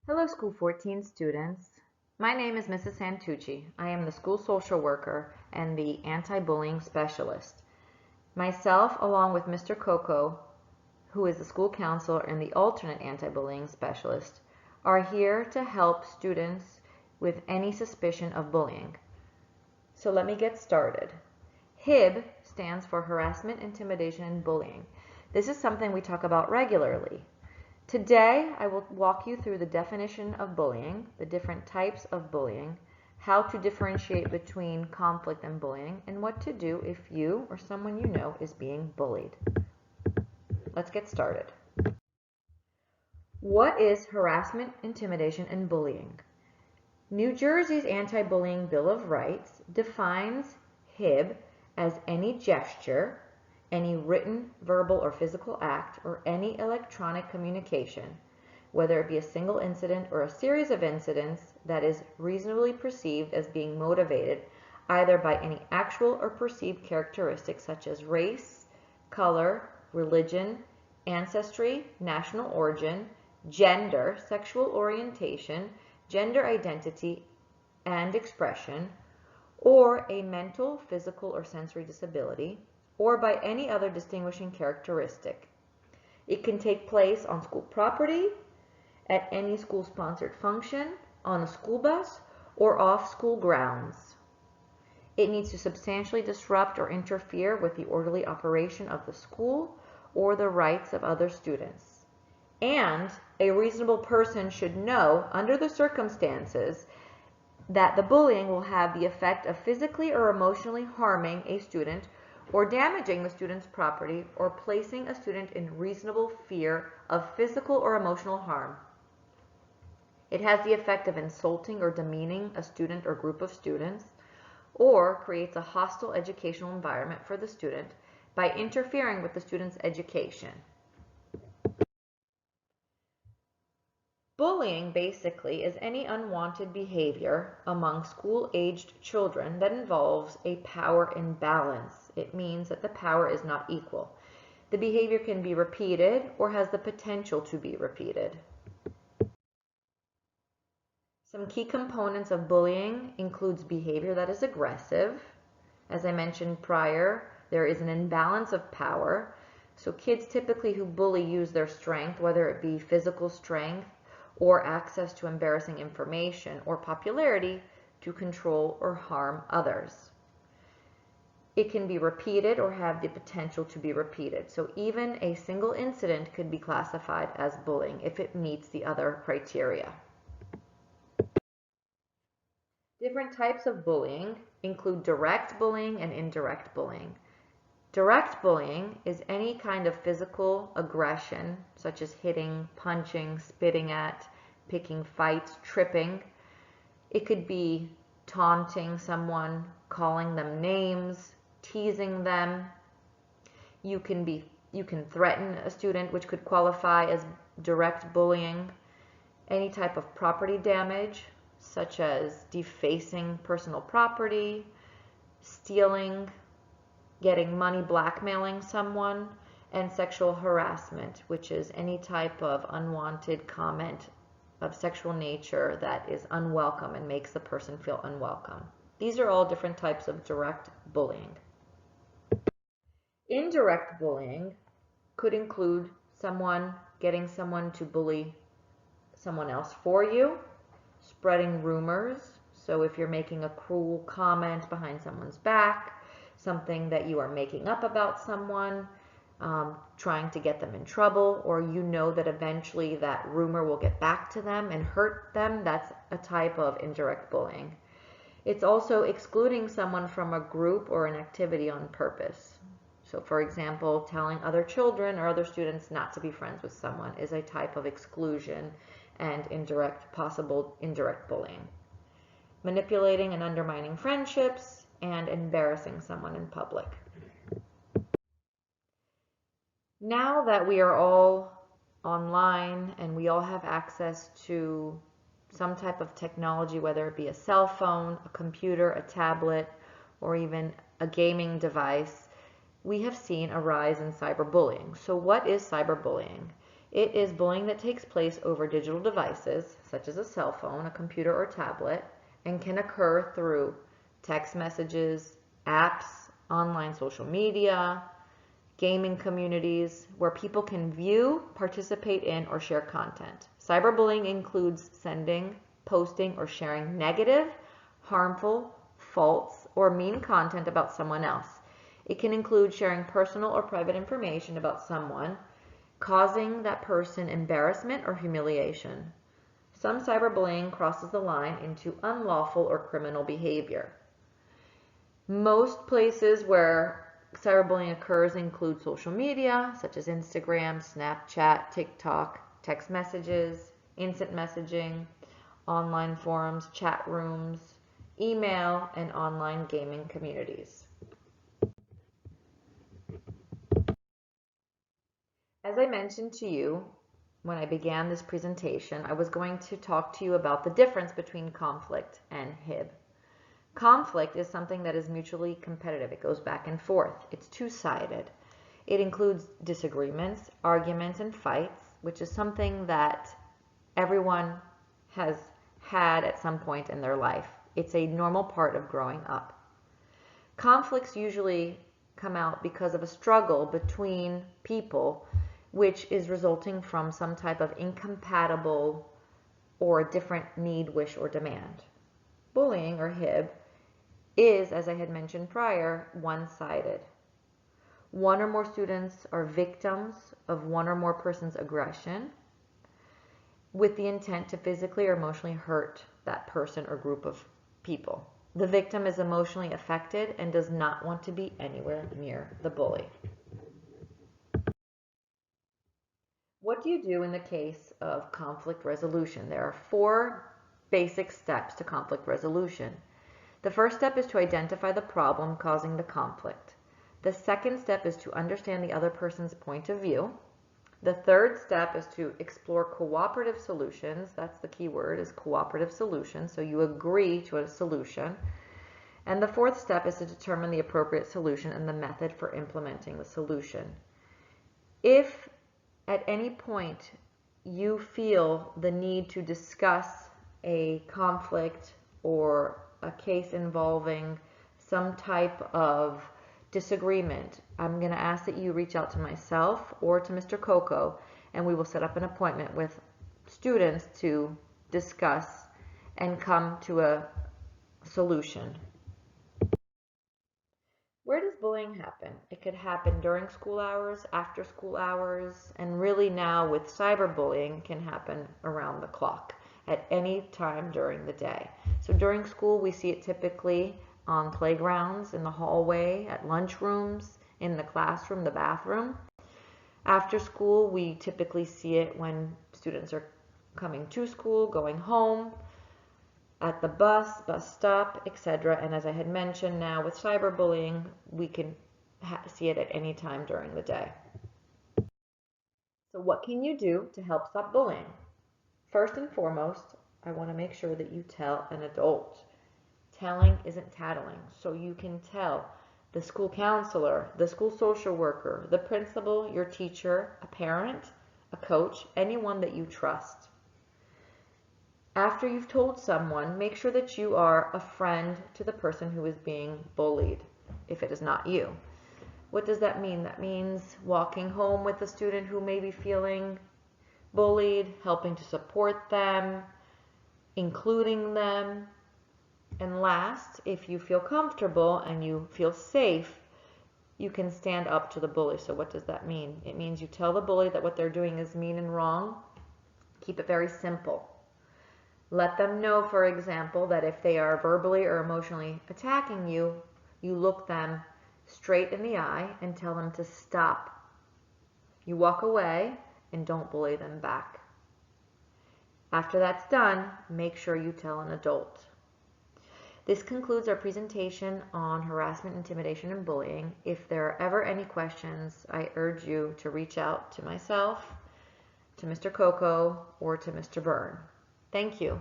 Hello, School 14 students. My name is Mrs. Santucci. I am the school social worker and the anti-bullying specialist. Myself, along with Mr. Coco, who is the school counselor and the alternate anti-bullying specialist, are here to help students with any suspicion of bullying. So let me get started. HIB stands for harassment, intimidation, and bullying. This is something we talk about regularly. Today, I will walk you through the definition of bullying, the different types of bullying, how to differentiate between conflict and bullying, and what to do if you or someone you know is being bullied. Let's get started. What is harassment, intimidation, and bullying? New Jersey's Anti-Bullying Bill of Rights defines HIB as any gesture, any written, verbal, or physical act, or any electronic communication, whether it be a single incident or a series of incidents that is reasonably perceived as being motivated either by any actual or perceived characteristics such as race, color, religion, ancestry, national origin, gender, sexual orientation, gender identity and expression, or a mental, physical, or sensory disability, or by any other distinguishing characteristic. It can take place on school property, at any school-sponsored function, on a school bus, or off school grounds. It needs to substantially disrupt or interfere with the orderly operation of the school or the rights of other students. And a reasonable person should know, under the circumstances, that the bullying will have the effect of physically or emotionally harming a student or damaging the student's property or placing a student in reasonable fear of physical or emotional harm. It has the effect of insulting or demeaning a student or group of students, or creates a hostile educational environment for the student by interfering with the student's education. Bullying basically is any unwanted behavior among school-aged children that involves a power imbalance. It means that the power is not equal. The behavior can be repeated or has the potential to be repeated. Some key components of bullying includes behavior that is aggressive. As I mentioned prior, there is an imbalance of power. So kids typically who bully use their strength, whether it be physical strength, or access to embarrassing information, or popularity to control or harm others. It can be repeated or have the potential to be repeated. So even a single incident could be classified as bullying if it meets the other criteria. Different types of bullying include direct bullying and indirect bullying. Direct bullying is any kind of physical aggression, such as hitting, punching, spitting at, picking fights, tripping. It could be taunting someone, calling them names, teasing them. You can threaten a student, which could qualify as direct bullying. Any type of property damage, such as defacing personal property, stealing, getting money, blackmailing someone, and sexual harassment, which is any type of unwanted comment of sexual nature that is unwelcome and makes the person feel unwelcome. These are all different types of direct bullying. Indirect bullying could include getting someone to bully someone else for you, spreading rumors. So if you're making a cruel comment behind someone's back, something that you are making up about someone, trying to get them in trouble, or you know that eventually that rumor will get back to them and hurt them, that's a type of indirect bullying. It's also excluding someone from a group or an activity on purpose. So for example, telling other children or other students not to be friends with someone is a type of exclusion and possible indirect bullying. Manipulating and undermining friendships, and embarrassing someone in public. Now that we are all online and we all have access to some type of technology, whether it be a cell phone, a computer, a tablet, or even a gaming device, we have seen a rise in cyberbullying. So what is cyberbullying? It is bullying that takes place over digital devices, such as a cell phone, a computer, or tablet, and can occur through text messages, apps, online social media, gaming communities, where people can view, participate in, or share content. Cyberbullying includes sending, posting, or sharing negative, harmful, false, or mean content about someone else. It can include sharing personal or private information about someone, causing that person embarrassment or humiliation. Some cyberbullying crosses the line into unlawful or criminal behavior. Most places where cyberbullying occurs include social media, such as Instagram, Snapchat, TikTok, text messages, instant messaging, online forums, chat rooms, email, and online gaming communities. As I mentioned to you when I began this presentation, I was going to talk to you about the difference between conflict and HIB. Conflict is something that is mutually competitive. It goes back and forth. It's two-sided. It includes disagreements, arguments, and fights, which is something that everyone has had at some point in their life. It's a normal part of growing up. Conflicts usually come out because of a struggle between people, which is resulting from some type of incompatible or different need, wish, or demand. Bullying, or HIB, is, as I had mentioned prior, one-sided. One or more students are victims of one or more person's aggression with the intent to physically or emotionally hurt that person or group of people. The victim is emotionally affected and does not want to be anywhere near the bully. What do you do in the case of conflict resolution? There are 4 basic steps to conflict resolution. The first step is to identify the problem causing the conflict. The second step is to understand the other person's point of view. The third step is to explore cooperative solutions. That's the key word, is cooperative solutions. So you agree to a solution. And the fourth step is to determine the appropriate solution and the method for implementing the solution. If at any point you feel the need to discuss a conflict or a case involving some type of disagreement, I'm going to ask that you reach out to myself or to Mr. Coco, and we will set up an appointment with students to discuss and come to a solution. Where does bullying happen? It could happen during school hours, after school hours, and really now with cyberbullying can happen around the clock at any time during the day. So during school we see it typically on playgrounds, in the hallway, at lunchrooms, in the classroom, the bathroom. After school we typically see it when students are coming to school, going home, at the bus stop, etc. And as I had mentioned, now with cyberbullying, we can see it at any time during the day. So what can you do to help stop bullying? First and foremost, I want to make sure that you tell an adult. Telling isn't tattling, so you can tell the school counselor, the school social worker, the principal, your teacher, a parent, a coach, anyone that you trust. After you've told someone, make sure that you are a friend to the person who is being bullied, if it is not you. What does that mean? That means walking home with a student who may be feeling bullied, helping to support them, including them. And last, if you feel comfortable and you feel safe, you can stand up to the bully. So what does that mean? It means you tell the bully that what they're doing is mean and wrong. Keep it very simple. Let them know, for example, that if they are verbally or emotionally attacking you, you look them straight in the eye and tell them to stop. You walk away and don't bully them back. After that's done, make sure you tell an adult. This concludes our presentation on harassment, intimidation, and bullying. If there are ever any questions, I urge you to reach out to myself, to Mr. Coco, or to Mr. Byrne. Thank you.